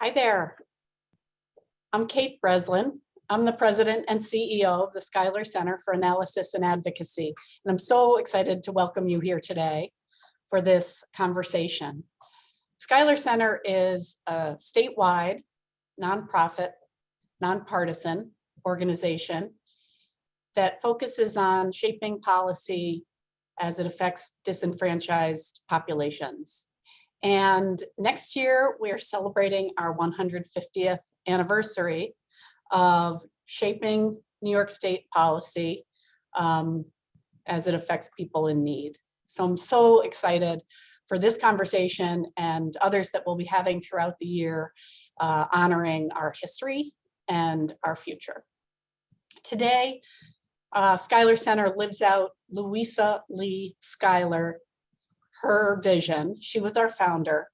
Hi there. I'm Kate Breslin. I'm the president and CEO of the Schuyler Center for Analysis and Advocacy. And I'm so excited to welcome you here today for this conversation. Schuyler Center is a statewide, nonprofit, nonpartisan organization that focuses on shaping policy as it affects disenfranchised populations. And next year, we're celebrating our 150th anniversary of shaping New York State policy as it affects people in need. So I'm so excited for this conversation and others that we'll be having throughout the year, honoring our history and our future. Today, Schuyler Center lives out Louisa Lee Schuyler, her vision. She was our founder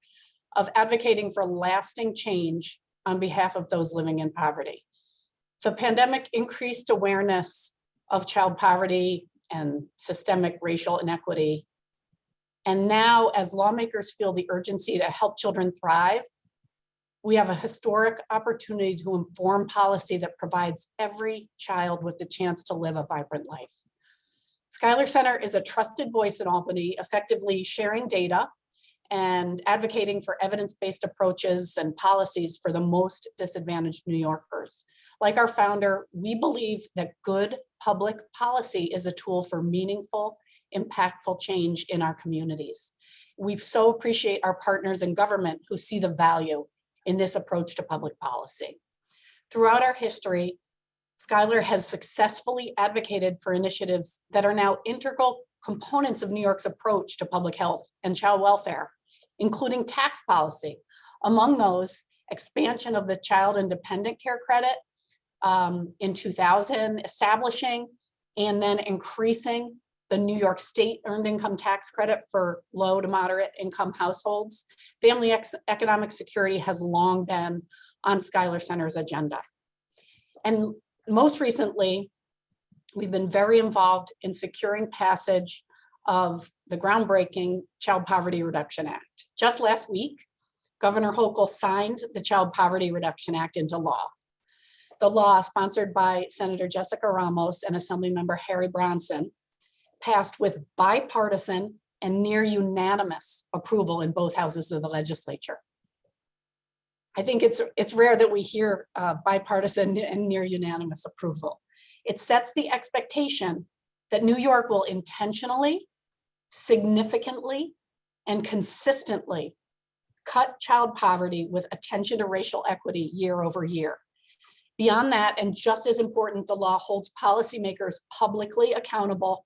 of advocating for lasting change on behalf of those living in poverty. The pandemic increased awareness of child poverty and systemic racial inequity. And now, as lawmakers feel the urgency to help children thrive, we have a historic opportunity to inform policy that provides every child with the chance to live a vibrant life. Schuyler Center is a trusted voice in Albany, effectively sharing data and advocating for evidence-based approaches and policies for the most disadvantaged New Yorkers. Like our founder, we believe that good public policy is a tool for meaningful, impactful change in our communities. We so appreciate our partners in government who see the value in this approach to public policy. Throughout our history, Schuyler has successfully advocated for initiatives that are now integral components of New York's approach to public health and child welfare, including tax policy. Among those, expansion of the Child and Dependent Care Credit in 2000, establishing and then increasing the New York State Earned Income Tax Credit for low to moderate income households. Family economic security has long been on Schuyler Center's agenda. And most recently, we've been very involved in securing passage of the groundbreaking Child Poverty Reduction Act. Just last week, Governor Hochul signed the Child Poverty Reduction Act into law. The law, sponsored by Senator Jessica Ramos and Assemblymember Harry Bronson, passed with bipartisan and near unanimous approval in both houses of the legislature. I think it's rare that we hear bipartisan and near unanimous approval. It sets the expectation that New York will intentionally, significantly, and consistently cut child poverty with attention to racial equity year over year. Beyond that, and just as important, the law holds policymakers publicly accountable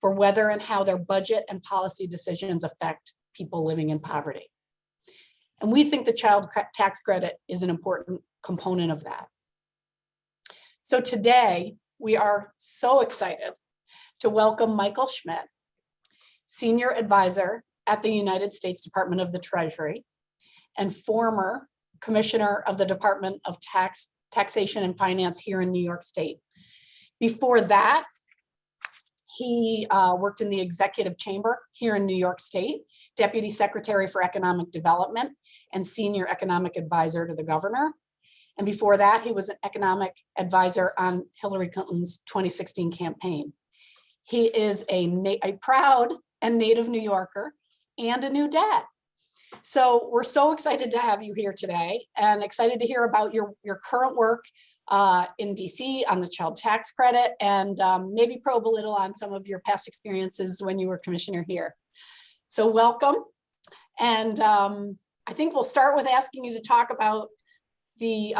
for whether and how their budget and policy decisions affect people living in poverty. And we think the child tax credit is an important component of that. So today, we are so excited to welcome Michael Schmidt, Senior Advisor at the United States Department of the Treasury and former Commissioner of the Department of Taxation and Finance here in New York State. Before that, he worked in the executive chamber here in New York State, Deputy Secretary for Economic Development and Senior Economic Advisor to the Governor. And before that, he was an economic advisor on Hillary Clinton's 2016 campaign. He is a proud and native New Yorker and a new dad. So we're so excited to have you here today and excited to hear about your current work in DC on the child tax credit and maybe probe a little on some of your past experiences when you were commissioner here. So welcome. And I think we'll start with asking you to talk about the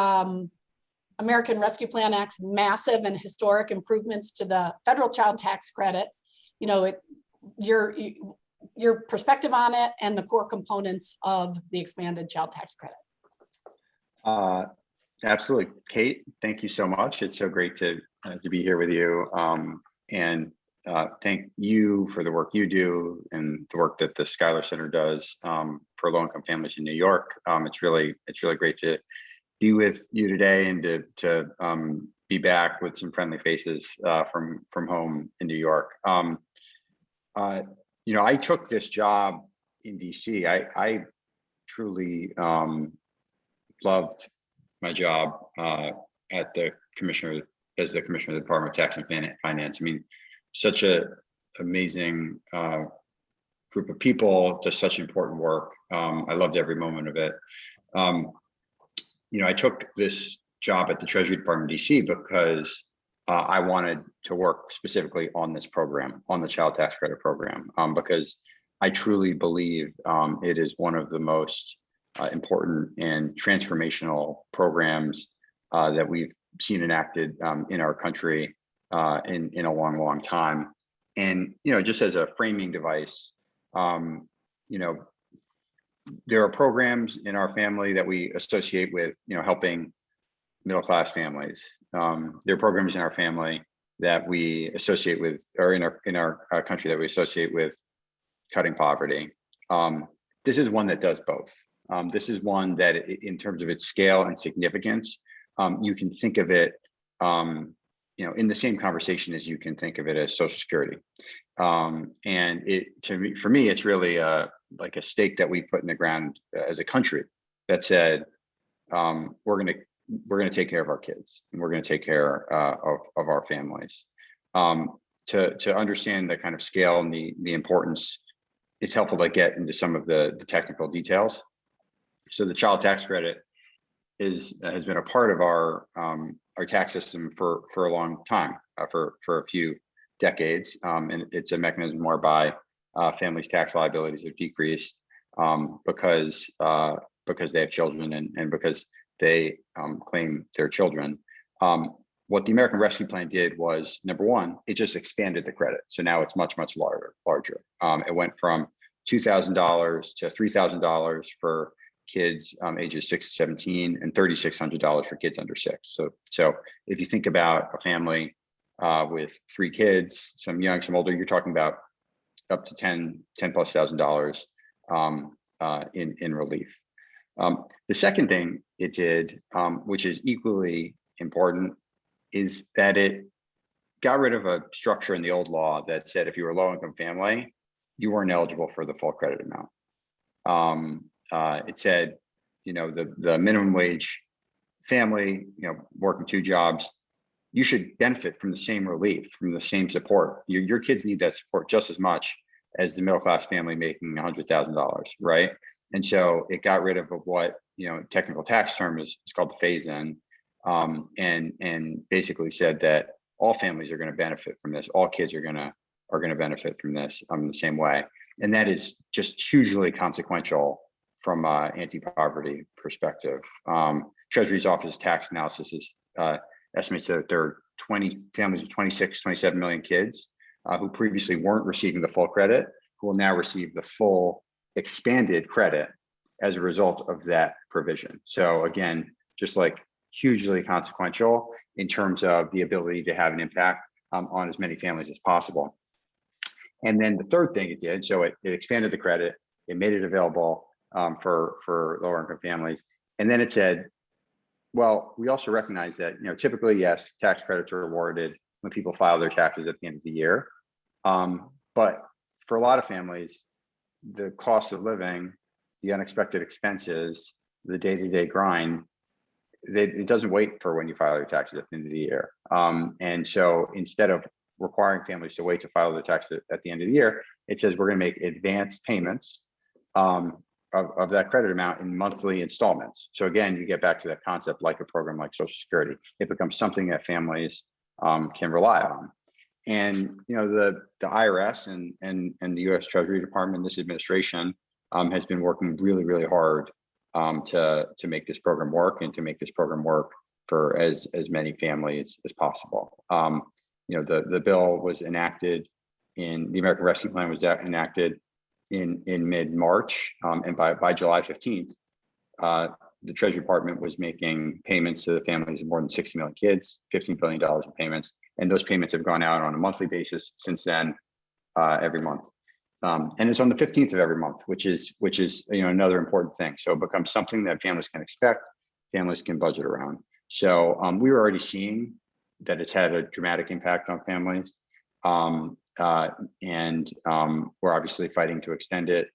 American Rescue Plan Act's massive and historic improvements to the federal child tax credit. You know, your perspective on it and the core components of the expanded child tax credit. Absolutely, Kate. Thank you so much. It's so great to be here with you, and thank you for the work you do and the work that the Schuyler Center does for low-income families in New York. It's really great to be with you today and to be back with some friendly faces from home in New York. You know, I took this job in DC. I truly loved my job at the commissioner, as the commissioner of the Department of Tax and Finance. I mean, such a amazing group of people, does such important work. I loved every moment of it. I took this job at the Treasury Department of DC because I wanted to work specifically on this program, on the child tax credit program, because I truly believe it is one of the most important and transformational programs that we've seen enacted in our country in a long, long time. And, just as a framing device, there are programs in our family that we associate with, helping middle-class families. There are programs in our family that we associate with, or in our country that we associate with cutting poverty. This is one that does both. This is one that, in terms of its scale and significance, you can think of it, in the same conversation as you can think of it as Social Security. And for me, it's really like a stake that we put in the ground as a country that said, we're going to take care of our kids, and we're going to take care of our families. To understand the kind of scale and the importance, it's helpful to get into some of the technical details. So the child tax credit has been a part of our tax system for a long time, for a few decades, and it's a mechanism whereby families' tax liabilities have decreased because they have children and because they claim their children. What the American Rescue Plan did was, number one, it just expanded the credit. So now it's much, much larger. It went from $2,000 to $3,000 for kids ages 6 to 17, and $3,600 for kids under 6. So if you think about a family with 3 kids, some young, some older, you're talking about up to $10,000+ in relief. The second thing it did, which is equally important, is that it got rid of a structure in the old law that said if you were a low-income family, you weren't eligible for the full credit amount. It said, the minimum wage family, working 2 jobs, you should benefit from the same relief, from the same support. Your kids need that support just as much as the middle-class family making $100,000, right? And so it got rid of what, technical tax term is called the phase-in, and basically said that all families are going to benefit from this. All kids are going to benefit from this in the same way. And that is just hugely consequential from an anti-poverty perspective. Treasury's Office of Tax Analysis estimates that there are 20 families with 27 million kids who previously weren't receiving the full credit, who will now receive the full expanded credit as a result of that provision. So again, just like hugely consequential in terms of the ability to have an impact on as many families as possible. And then the third thing it did, so it expanded the credit, it made it available for lower income families. And then it said, well, we also recognize that, typically, yes, tax credits are awarded when people file their taxes at the end of the year. But for a lot of families, the cost of living, the unexpected expenses, the day-to-day grind, it doesn't wait for when you file your taxes at the end of the year. And so instead of requiring families to wait to file their taxes at the end of the year, it says we're going to make advanced payments of that credit amount in monthly installments. So again, you get back to that concept, like a program like Social Security, it becomes something that families can rely on. And the IRS and the U.S. Treasury Department, this administration, has been working really, really hard to make this program work, and to make this program work for as many families as possible. The bill was enacted the American Rescue Plan was enacted in mid-March, and by July 15th, the Treasury Department was making payments to the families of more than 60 million kids, $15 billion in payments, and those payments have gone out on a monthly basis since then, every month. And it's on the 15th of every month, which is another important thing. So it becomes something that families can expect, families can budget around. So we were already seeing that it's had a dramatic impact on families, and we're obviously fighting to extend it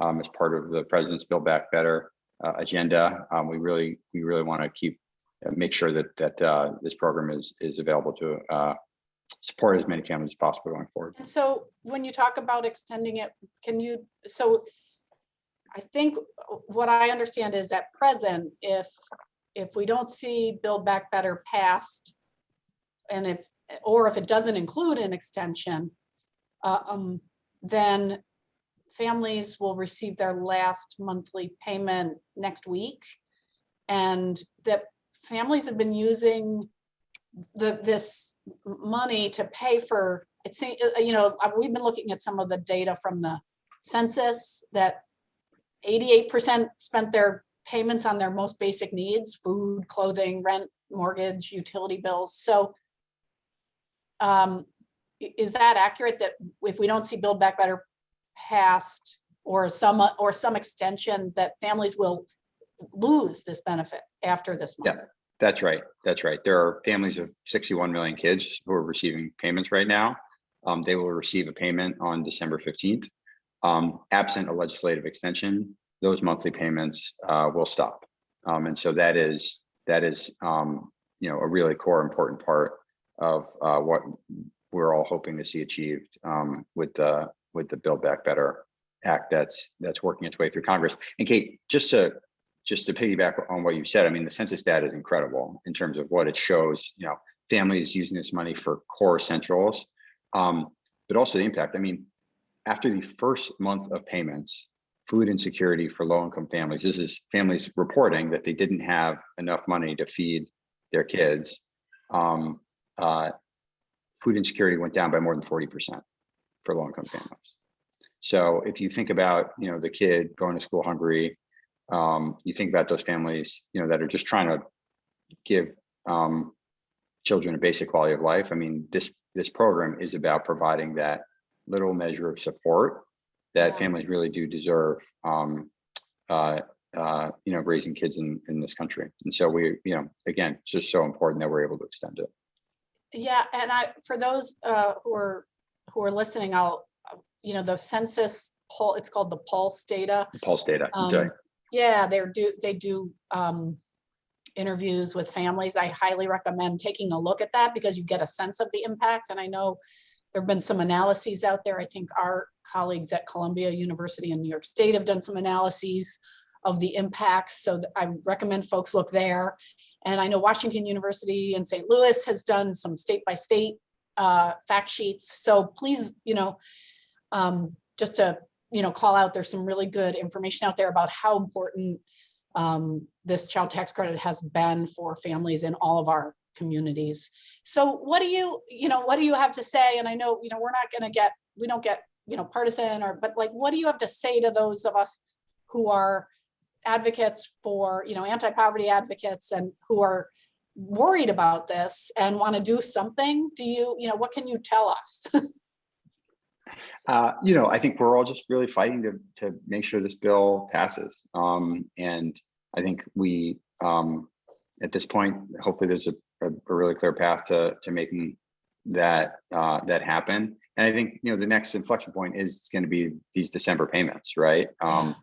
as part of the president's Build Back Better agenda. We really want to make sure that this program is available to support as many families as possible going forward. And so when you talk about extending it, so I think what I understand is at present, if we don't see Build Back Better passed, and if it doesn't include an extension, then families will receive their last monthly payment next week. And that families have been using this money to pay for, it's, we've been looking at some of the data from the census that 88% spent their payments on their most basic needs: food, clothing, rent, mortgage, utility bills. So is that accurate, that if we don't see Build Back Better passed or some extension, that families will lose this benefit after this month? Yeah, that's right. That's right. There are families of 61 million kids who are receiving payments right now. They will receive a payment on December 15th. Absent a legislative extension, those monthly payments will stop. And so that is a really core important part of what we're all hoping to see achieved with the Build Back Better Act that's working its way through Congress. And Kate, just to piggyback on what you said, I mean, the census data is incredible in terms of what it shows. Families using this money for core essentials, but also the impact. I mean, after the first month of payments, food insecurity for low-income families, this is families reporting that they didn't have enough money to feed their kids. Food insecurity went down by more than 40% for low-income families. So if you think about, the kid going to school hungry, you think about those families, that are just trying to give children a basic quality of life. I mean, this program is about providing that little measure of support that families really do deserve, raising kids in this country. And so again, it's just so important that we're able to extend it. Yeah, and for those who are listening, the census poll, it's called the Pulse data. The Pulse data. Yeah, they do interviews with families. I highly recommend taking a look at that because you get a sense of the impact. And I know there have been some analyses out there. I think our colleagues at Columbia University in New York State have done some analyses of the impacts. So I recommend folks look there. And I know Washington University in St. Louis has done some state-by-state fact sheets. So please, just to, call out, there's some really good information out there about how important this child tax credit has been for families in all of our communities. So what do you have to say? And I know, we don't get, partisan but what do you have to say to those of us who are advocates for, anti-poverty advocates and who are worried about this and want to do something? What can you tell us? I think we're all just really fighting to make sure this bill passes. And I think we, at this point, hopefully there's a really clear path to making that happen. And I think, the next inflection point is going to be these December payments, right? I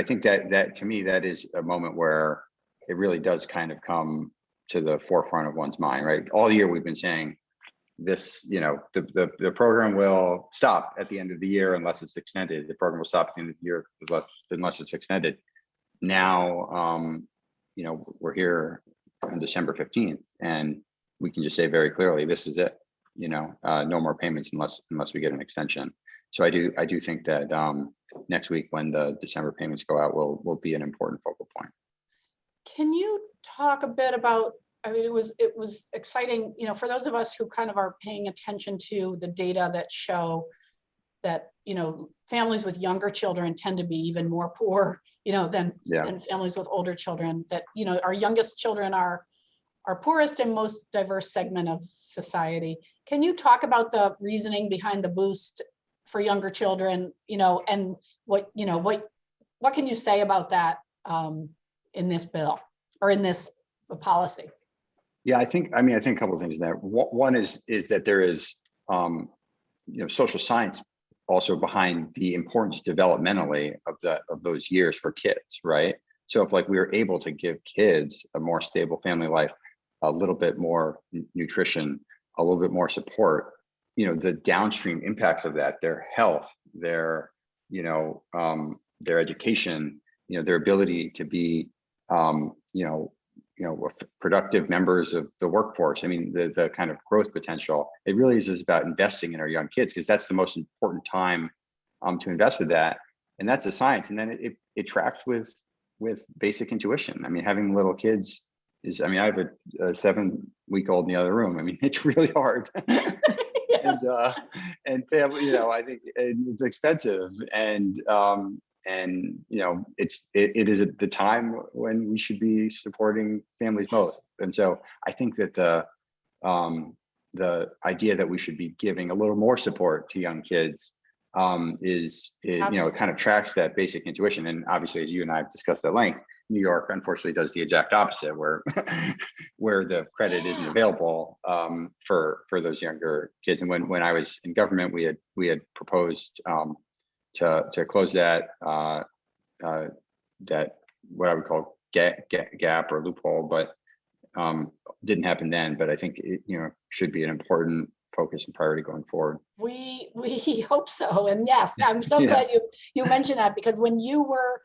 think that to me, that is a moment where it really does kind of come to the forefront of one's mind, right? All year we've been saying this, the program will stop at the end of the year unless it's extended. The program will stop at the end of the year unless it's extended. Now, we're here on December 15th, and we can just say very clearly, this is it. No more payments unless we get an extension. So I do think that next week, when the December payments go out, will be an important focal point. Can you talk a bit about? I mean, it was exciting, for those of us who kind of are paying attention to the data that show that, families with younger children tend to be even more poor, than families with older children. That, our youngest children are our poorest and most diverse segment of society. Can you talk about the reasoning behind the boost for younger children, and what can you say about that in this bill or in this policy? Yeah, I think a couple of things there. One is that there is, social science also behind the importance developmentally of those years for kids, right? So if like we were able to give kids a more stable family life, a little bit more nutrition, a little bit more support, the downstream impacts of that, their health, their education, their ability to be, productive members of the workforce. I mean, the kind of growth potential, it really is about investing in our young kids, because that's the most important time to invest with that. And that's the science. And then it tracks with basic intuition. I mean, having little kids is, I have a 7-week-old in the other room. I mean, it's really hard. Yes. And family, I think it's expensive, and it is at the time when we should be supporting families most. And so I think that the idea that we should be giving a little more support to young kids is it kind of tracks that basic intuition. And obviously, as you and I have discussed at length, New York unfortunately does the exact opposite, where where the credit isn't available for those younger kids. And when I was in government, we had proposed to close that what I would call gap or loophole, but didn't happen then. But I think it should be an important focus and priority going forward. We hope so. And yes, I'm so glad you mentioned that, because when you were,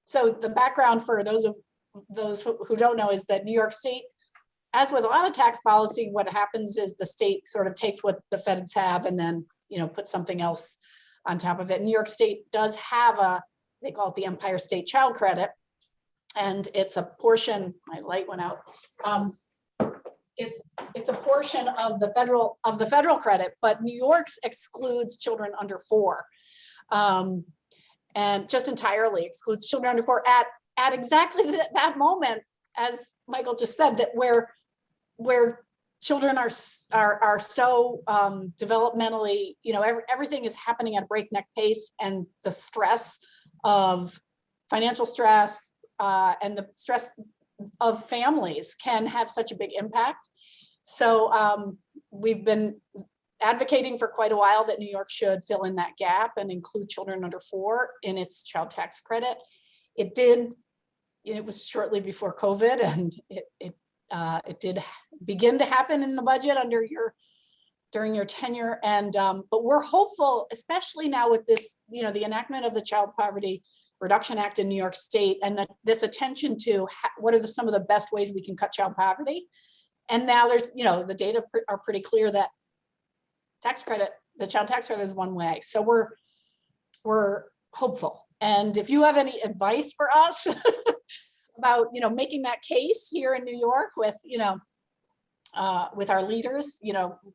so the background for those who don't know is that New York State, as with a lot of tax policy, what happens is the state sort of takes what the feds have and then puts something else on top of it. New York State does have they call it the Empire State Child Credit, and it's a portion. My light went out. It's a portion of the federal credit, but New York's excludes children under 4, and just entirely excludes children under 4 at exactly that moment, as Michael just said, that where children are so developmentally, everything is happening at a breakneck pace, and the stress of financial stress and the stress of families can have such a big impact. So we've been advocating for quite a while that New York should fill in that gap and include children under 4 in its child tax credit. It did. It was shortly before COVID, and it did begin to happen in the budget during your tenure. And but we're hopeful, especially now with this, the enactment of the Child Poverty Reduction Act in New York State, and this attention to what are some of the best ways we can cut child poverty. And now there's, the data are pretty clear that the child tax credit is one way. So we're hopeful. And if you have any advice for us about, making that case here in New York with our leaders,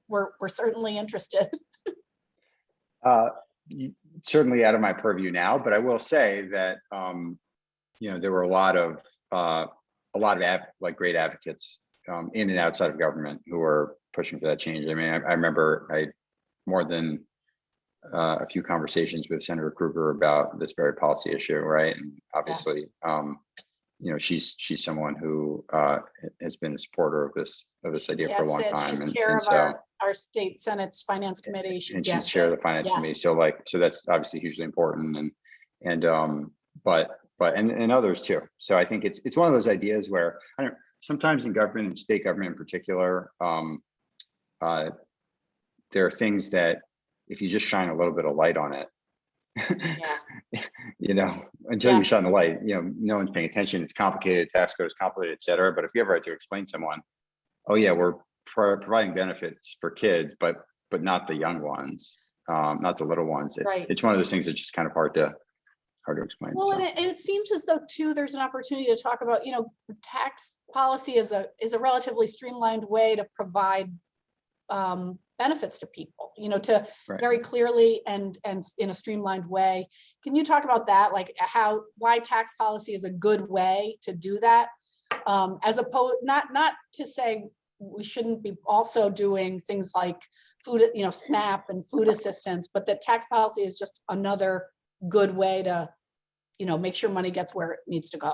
we're certainly interested. Certainly out of my purview now, but I will say that there were a lot of great advocates in and outside of government who were pushing for that change. I mean, I remember I had more than a few conversations with Senator Krueger about this very policy issue, right? And obviously, she's someone who has been a supporter of this idea for a long time. She's chair of our state Senate's Finance Committee. And she's chair of the Finance Committee. So that's obviously hugely important. And others too. So I think it's one of those ideas where sometimes in government and state government in particular, there are things that if you just shine a little bit of light on it, until you shine the light, no one's paying attention. It's complicated, tax code is complicated, et cetera. But if you ever had to explain to someone, oh yeah, we're providing benefits for kids, but not the young ones, not the little ones. It's one of those things that's just kind of hard to explain. Well, so. and it seems as though too, there's an opportunity to talk about, tax policy is a relatively streamlined way to provide benefits to people, to very clearly and in a streamlined way. Can you talk about that? Like why tax policy is a good way to do that? As opposed, not to say we shouldn't be also doing things like food, SNAP and food assistance, but that tax policy is just another good way to, make sure money gets where it needs to go.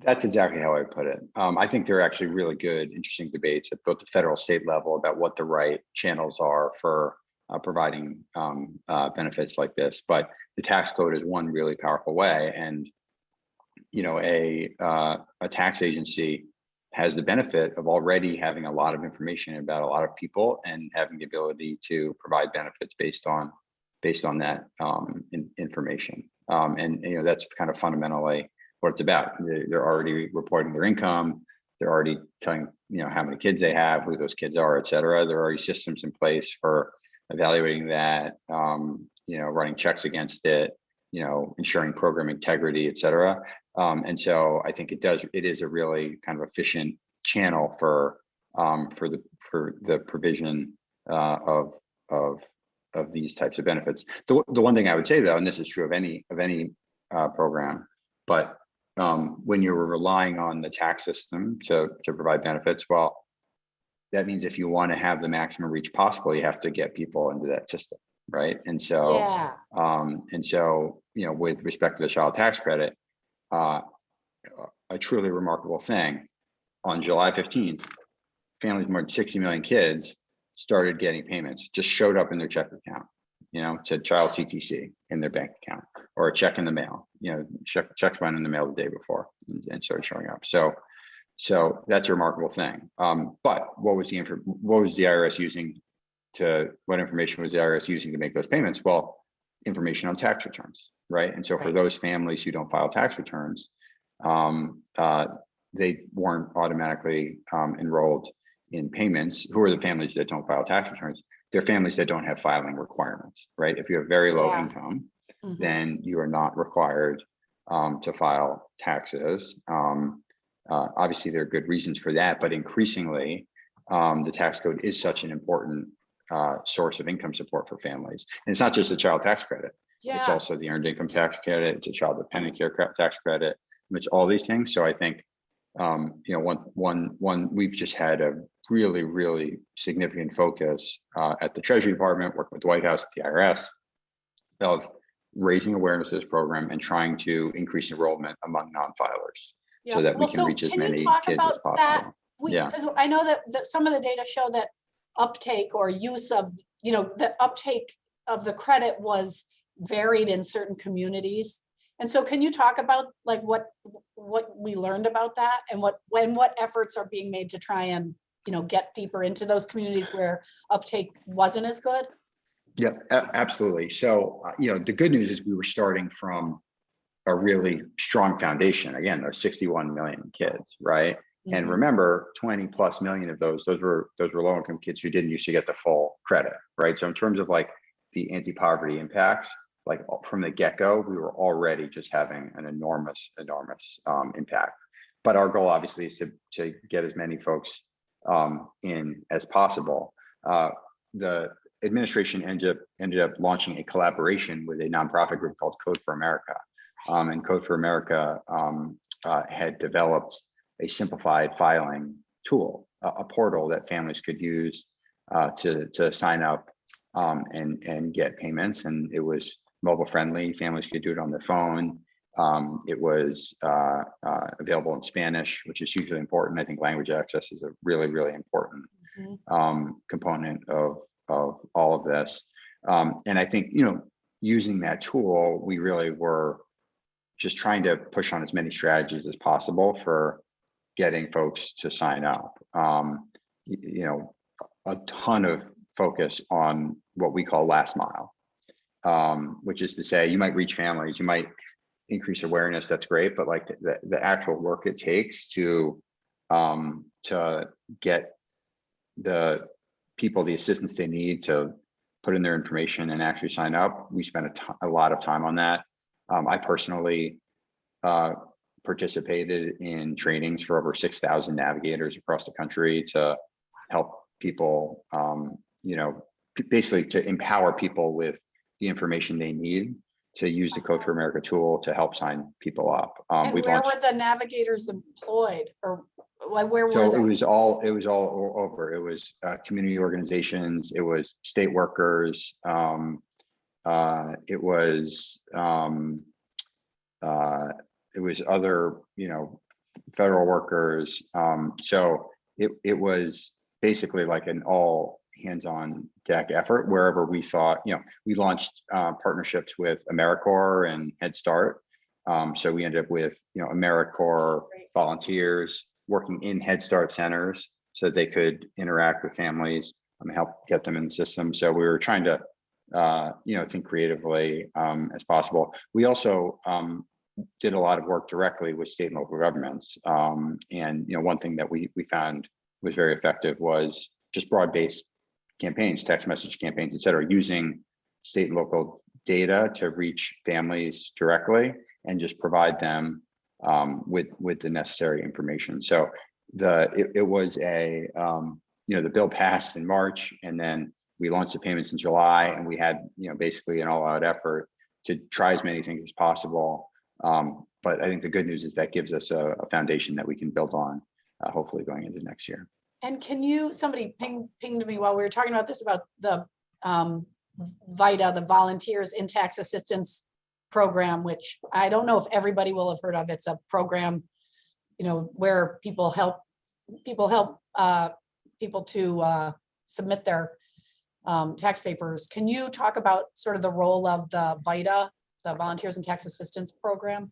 That's exactly how I put it. I think there are actually really good, interesting debates at both the federal state level about what the right channels are for providing benefits like this. But the tax code is one really powerful way. And a tax agency has the benefit of already having a lot of information about a lot of people and having the ability to provide benefits based on that information. And that's kind of fundamentally what it's about. They're already reporting their income. They're already telling how many kids they have, who those kids are, et cetera. There are already systems in place for evaluating that, running checks against it, ensuring program integrity, et cetera. And so I think it is a really kind of efficient channel for the provision of these types of benefits. The one thing I would say though, and this is true of any program, but when you're relying on the tax system to provide benefits, well, that means if you want to have the maximum reach possible, you have to get people into that system, right? And so, with respect to the child tax credit, a truly remarkable thing, on July 15th, families more than 60 million kids started getting payments, just showed up in their check account, said child CTC in their bank account, or a check in the mail, checks went in the mail the day before and started showing up. So that's a remarkable thing. But what information was the IRS using to make those payments? Well, information on tax returns, right? And so for those families who don't file tax returns, they weren't automatically enrolled in payments. Who are the families that don't file tax returns? They're families that don't have filing requirements, right? If you have very low income, then you are not required to file taxes. Obviously, there are good reasons for that, but increasingly, the tax code is such an important source of income support for families. And it's not just the child tax credit. It's also the earned income tax credit. It's a child dependent care tax credit. It's all these things. So I think, we've just had a really, really significant focus at the Treasury Department, working with the White House, the IRS, of raising awareness of this program and trying to increase enrollment among non-filers so that we can reach as many kids as possible. Because I know that some of the data show that uptake or use of, the uptake of the credit was varied in certain communities. And so can you talk about like what we learned about that and what efforts are being made to try and, get deeper into those communities where uptake wasn't as good? Yeah, absolutely. So, the good news is we were starting from a really strong foundation. Again, there's 61 million kids, right? Mm-hmm. And remember, 20 plus million of those were low income kids who didn't used to get the full credit, right? So in terms of like the anti-poverty impacts, like from the get-go, we were already just having an enormous impact. But our goal obviously is to get as many folks in as possible. The administration ended up launching a collaboration with a nonprofit group called Code for America. And Code for America had developed a simplified filing tool, a portal that families could use to sign up and get payments. And it was mobile friendly. Families could do it on their phone. It was available in Spanish, which is hugely important. I think language access is a really, really important component of all of this. And I think, using that tool, we really were just trying to push on as many strategies as possible for getting folks to sign up. A ton of focus on what we call last mile, which is to say you might reach families, you might increase awareness, that's great, but like the actual work it takes to get the people the assistance they need to put in their information and actually sign up, we spent a lot of time on that. I personally participated in trainings for over 6,000 navigators across the country to help people, basically to empower people with the information they need to use the Code for America tool to help sign people up. And where were the navigators employed, or where were they? It was all over. It was community organizations. It was state workers. It was other, federal workers. So it was basically like an all hands on deck effort wherever we thought, we launched partnerships with AmeriCorps and Head Start So we ended up with, AmeriCorps volunteers working in Head Start centers so that they could interact with families and help get them in the system. So we were trying to, think creatively as possible. We also did a lot of work directly with state and local governments. And one thing that we found was very effective was just broad-based campaigns, text message campaigns, et cetera, using state and local data to reach families directly and just provide them with the necessary information. So it was a the bill passed in March, and then we launched the payments in July, and we had basically an all-out effort to try as many things as possible. But I think the good news is that gives us a foundation that we can build on, hopefully going into next year. And somebody pinged me while we were talking about this, about the Vita, the Volunteers in Tax Assistance Program, which I don't know if everybody will have heard of. It's a program, where people help people to submit their tax papers. Can you talk about sort of the role of the Vita, the Volunteers in Tax Assistance Program?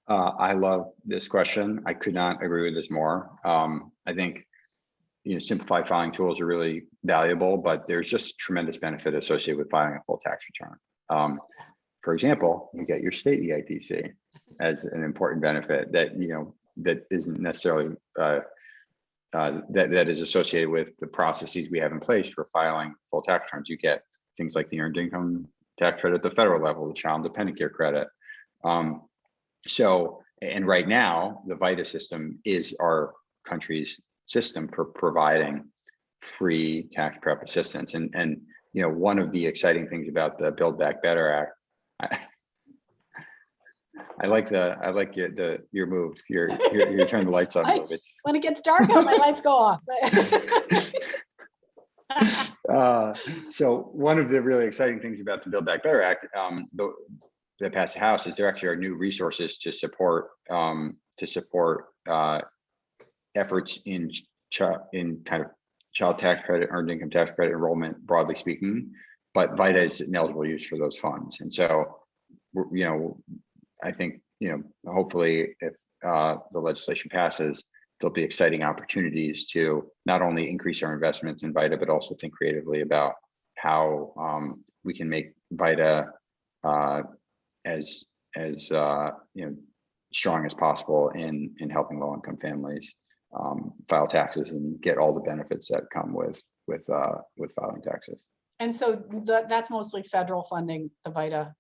I love this question. I could not agree with this more. I think simplified filing tools are really valuable, but there's just tremendous benefit associated with filing a full tax return. For example, you get your state EITC as an important benefit that that isn't necessarily that is associated with the processes we have in place for filing full tax returns. You get things like the earned income tax credit at the federal level, the child dependent care credit. And right now, the Vita system is our country's system for providing free tax prep assistance. And one of the exciting things about the Build Back Better Act, I like your move. You're turning the lights on move. It's when it gets dark out, my lights go off. So one of the really exciting things about the Build Back Better Act, that passed the House, is there actually are new resources to support efforts in kind of child tax credit, earned income tax credit enrollment, broadly speaking. But Vita is an eligible use for those funds, and so I think hopefully if the legislation passes, there'll be exciting opportunities to not only increase our investments in Vita, but also think creatively about how we can make Vita as strong as possible in helping low-income families file taxes and get all the benefits that come with filing taxes. And so that's mostly federal funding, the Vita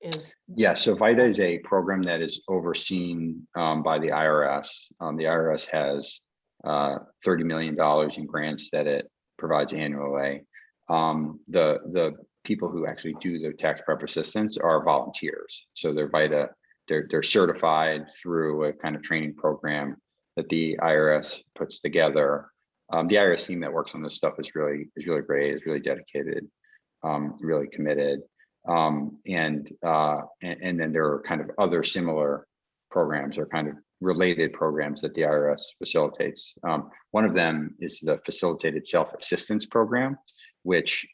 is? Yeah, so Vita is a program that is overseen by the IRS. The IRS has $30 million in grants that it provides annually. The people who actually do the tax prep assistance are volunteers. So they're Vita, they're certified through a kind of training program that the IRS puts together. The IRS team that works on this stuff is really great, is really dedicated, really committed. And then there are kind of other similar programs or kind of related programs that the IRS facilitates. One of them is the Facilitated Self-Assistance Program, which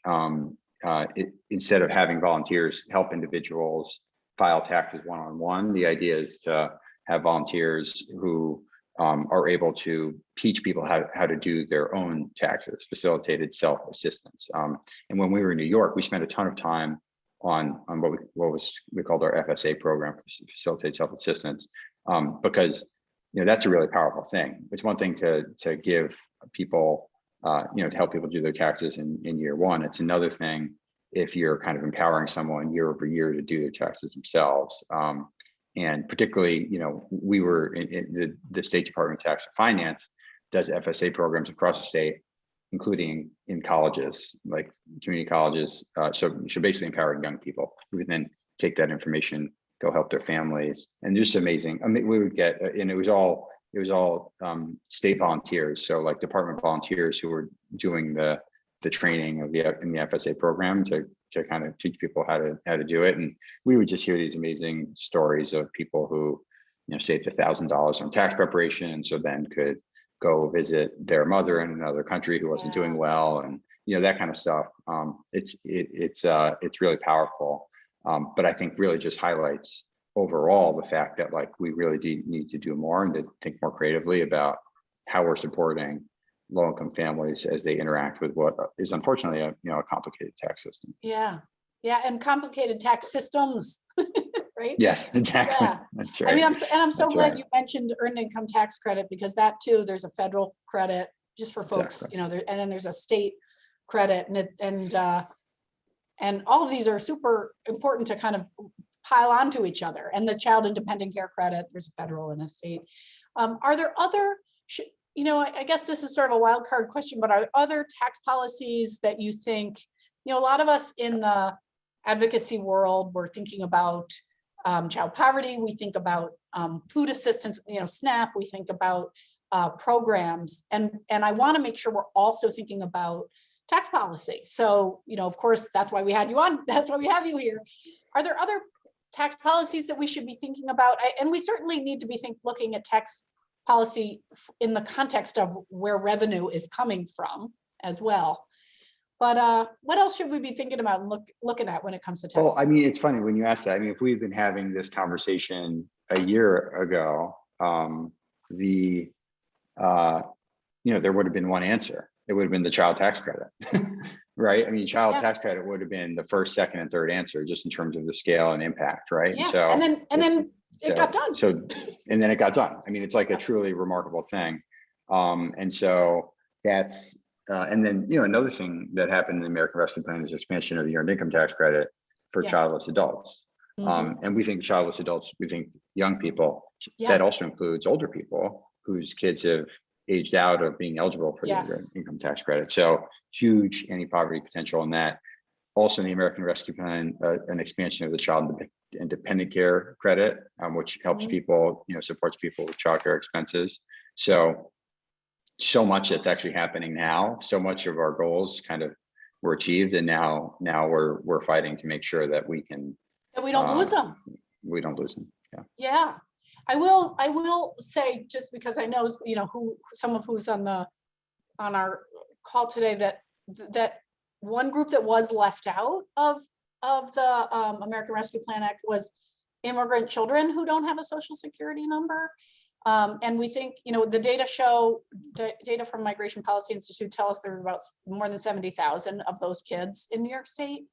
instead of having volunteers help individuals file taxes one-on-one, the idea is to have volunteers who are able to teach people how to do their own taxes, facilitated self-assistance. And when we were in New York, we spent a ton of time on what we called our FSA program, facilitated self-assistance, because that's a really powerful thing. It's one thing to give people, to help people do their taxes in year one. It's another thing if you're kind of empowering someone year over year to do their taxes themselves. And particularly, we were in the State Department of Tax and Finance does FSA programs across the state, including in colleges, like community colleges. So basically empowering young people who can then take that information, go help their families, and just amazing. I mean, we would get, and it was all state volunteers. So like department volunteers who were doing the training in the FSA program to kind of teach people how to do it. And we would just hear these amazing stories of people who, saved $1,000 on tax preparation, and so then could go visit their mother in another country who wasn't doing well, and that kind of stuff. It's really powerful. But I think really just highlights overall the fact that like we really do need to do more and to think more creatively about how we're supporting low-income families as they interact with what is unfortunately a complicated tax system. Yeah, yeah, and complicated tax systems, right? Yes, exactly. Yeah. That's I right. mean, I'm so That's glad right. you mentioned earned income tax credit, because that too, there's a federal credit just for folks, Exactly. you know, there, and then there's a state credit, and all of these are super important to kind of pile onto each other. And the child independent care credit, there's a federal and a state. Are there other, I guess this is sort of a wild card question, but are there other tax policies that you think, a lot of us in the advocacy world, we're thinking about child poverty, we think about food assistance, SNAP, we think about programs, and I want to make sure we're also thinking about tax policy. So, of course, that's why we had you on. That's why we have you here. Are there other tax policies that we should be thinking about? And we certainly need to be looking at tax policy in the context of where revenue is coming from as well. But what else should we be thinking about and looking at when it comes to tax? Well, I mean, it's funny when you ask that. I mean, if we've been having this conversation a year ago, there would have been one answer. It would have been the child tax credit, right? I mean, child tax credit would have been the first, second, and third answer, just in terms of the scale and impact, right? Yeah. So and then it got done. And then it got done. I mean, it's like a truly remarkable thing. And so that's, and then, another thing that happened in the American Rescue Plan is expansion of the earned income tax credit for childless adults. And we think childless adults, we think young people, that also includes older people whose kids have aged out of being eligible for the income tax credit. So huge anti-poverty potential in that. Also in the American Rescue Plan, an expansion of the child independent care credit, which helps people, supports people with childcare expenses. So much that's actually happening now. So much of our goals kind of were achieved, and now we're fighting to make sure that we can. That we don't lose them. We don't lose them. Yeah. Yeah. I will say, just because I know, who's on our call today, that one group that was left out of the American Rescue Plan Act was immigrant children who don't have a social security number. And we think, the data from Migration Policy Institute tell us there are about more than 70,000 of those kids in New York State.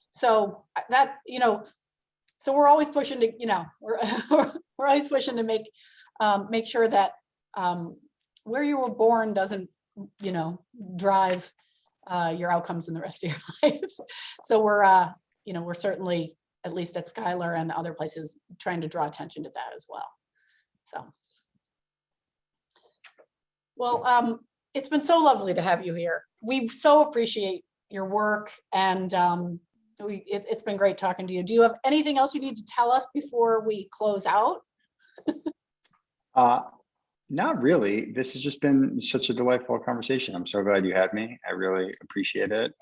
So that, so we're always pushing to, we're always pushing to make sure that where you were born doesn't, drive your outcomes in the rest of your life. So we're certainly, at least at Schuyler and other places, trying to draw attention to that as well. So, well, it's been so lovely to have you here. We so appreciate your work, and it's been great talking to you. Do you have anything else you need to tell us before we close out? Not really. This has just been such a delightful conversation. I'm so glad you had me. I really appreciate it.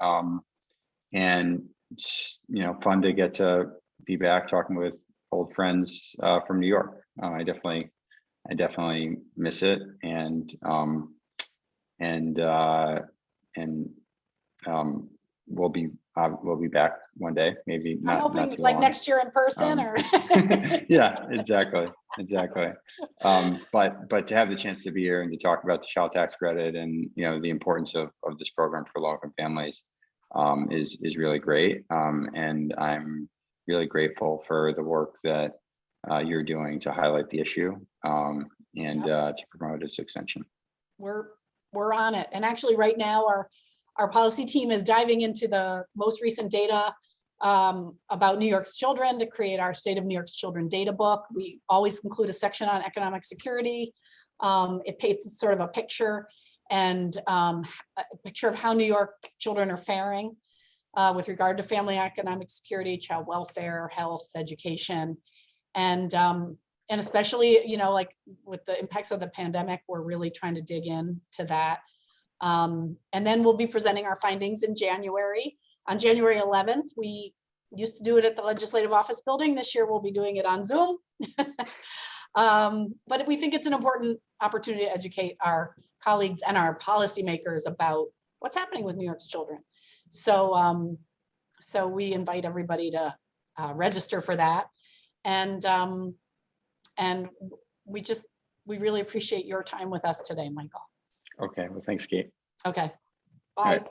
And it's, fun to get to be back talking with old friends from New York. I definitely miss it. And we'll be back one day, maybe not. I'm hoping not too like long. next year in person, or Yeah, exactly. But to have the chance to be here and to talk about the child tax credit and the importance of this program for low-income families is really great. And I'm really grateful for the work that you're doing to highlight the issue and to promote its extension. We're on it. And actually right now our policy team is diving into the most recent data about New York's children to create our State of New York's Children data book. We always include a section on economic security. It paints sort of a picture and a picture of how New York children are faring with regard to family economic security, child welfare, health, education, and especially, like with the impacts of the pandemic, we're really trying to dig into that. And then we'll be presenting our findings in January. On January 11th, we used to do it at the Legislative Office Building. This year, we'll be doing it on Zoom. But we think it's an important opportunity to educate our colleagues and our policymakers about what's happening with New York's children. So, so we invite everybody to register for that. And we really appreciate your time with us today, Michael. Okay, well, thanks, Kate. Okay, All bye. right.